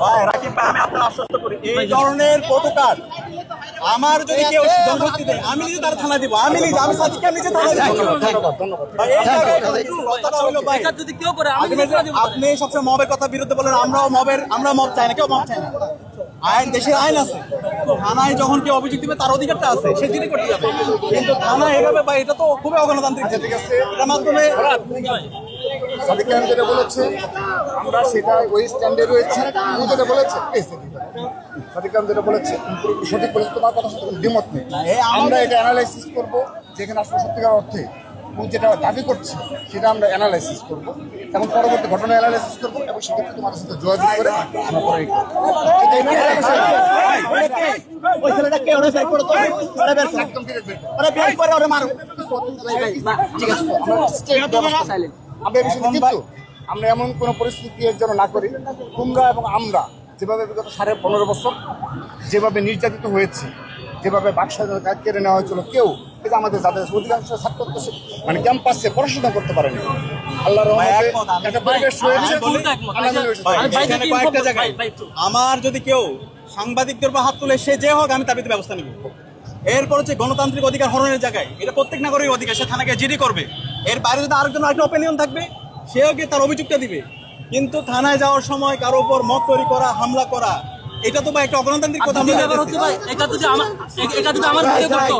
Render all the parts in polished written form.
ভাই রাকিব ভাই, আমি আপনার আশ্বস্ত করি এই ধরনের প্রতিকার আমার যদি কেউ জনশক্তি দেয় আমি নিজে তার থানা দিব, আমি সাদিককে নিজে থানা দিব। ভাই এই জায়গায় কথাটা হলো ভাই, যদি কেউ করে আমি আপনি সবসময় মবের কথা বিরুদ্ধে বলেন, আমরা মব চাই না, কেউ মব চাই না। আইন, দেশের আইন আছে, থানায় যখন কেউ অভিযোগ দিবে তার অধিকারটা আছে, সে জিডি করতে যাবে। কিন্তু থানায় এভাবে ভাই, এটা তো খুবই অগণতান্ত্রিক। ঠিক আছে, এটার মাধ্যমে সাদিক খান যেটা বলেছে আমরা সেটা ওই স্ট্যান্ডে রয়েছে। ও যেটা বলেছে সাদিক খান যেটা বলেছে সঠিক বলেছে, তোমার কথা সাথে কোনো দ্বিমত নেই। আমরা এটা অ্যানালাইসিস করবো যেখানে আসলে সত্যিকার অর্থে ও যেটা দাবি করছে সেটা আমরা অ্যানালাইসিস করবো, এবং পরবর্তী ঘটনা অ্যানালাইসিস করবো, এবং সেক্ষেত্রে তোমাদের সাথে যোগাযোগ করে আমরা পরে ওই ছেলেটা কে ওরে বের করো তো, ওরে বের করো, একদম ডিরেক্ট বের করো। ওরে বের করে ওরে মারো। ঠিক আছে, আমরা স্টেট ব্যবস্থা আমরা এই বিষয়ে কিন্তু আমরা এমন কোনো পরিস্থিতি যেন না করি। তোমরা এবং আমরা যেভাবে বিগত 15.5 বছর যেভাবে নির্যাতিত হয়েছে, যেভাবে বাক্স্বাধীনতা কাজ কেড়ে নেওয়া হয়েছিল, কেউ কিন্তু আমাদের যাদের অধিকাংশ ছাত্র মানে ক্যাম্পাসে পড়াশোনা করতে পারেনি। আল্লাহর রহমতে একটা পরিবেশ হয়েছে। কয়েকটা জায়গায় আমার যদি কেউ সাংবাদিকদের উপর হাত তুলে, সে যে হোক, আমি তার বিরুদ্ধে ব্যবস্থা নিব। এরপর হচ্ছে গণতান্ত্রিক অধিকার হরণের জায়গায়, এটা প্রত্যেক নাগরিক অধিকার, সে থানাকে জিডি করবে। এর বাইরে যদি আরেকজন আরেকটা ওপিনিয়ন থাকবে, সেও গিয়ে তার অভিযোগটা দিবে। কিন্তু থানায় যাওয়ার সময় কারো উপর মত তৈরি করা, হামলা করা, এটা তো ভাই একটা অগণতান্ত্রিক কথা। এটা যদি আমার ভাই করতো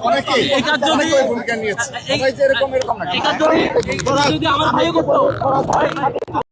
অনেকেই ভূমিকা নিয়েছে, সবাই যে এরকম না। যদি আমার ভাই করতো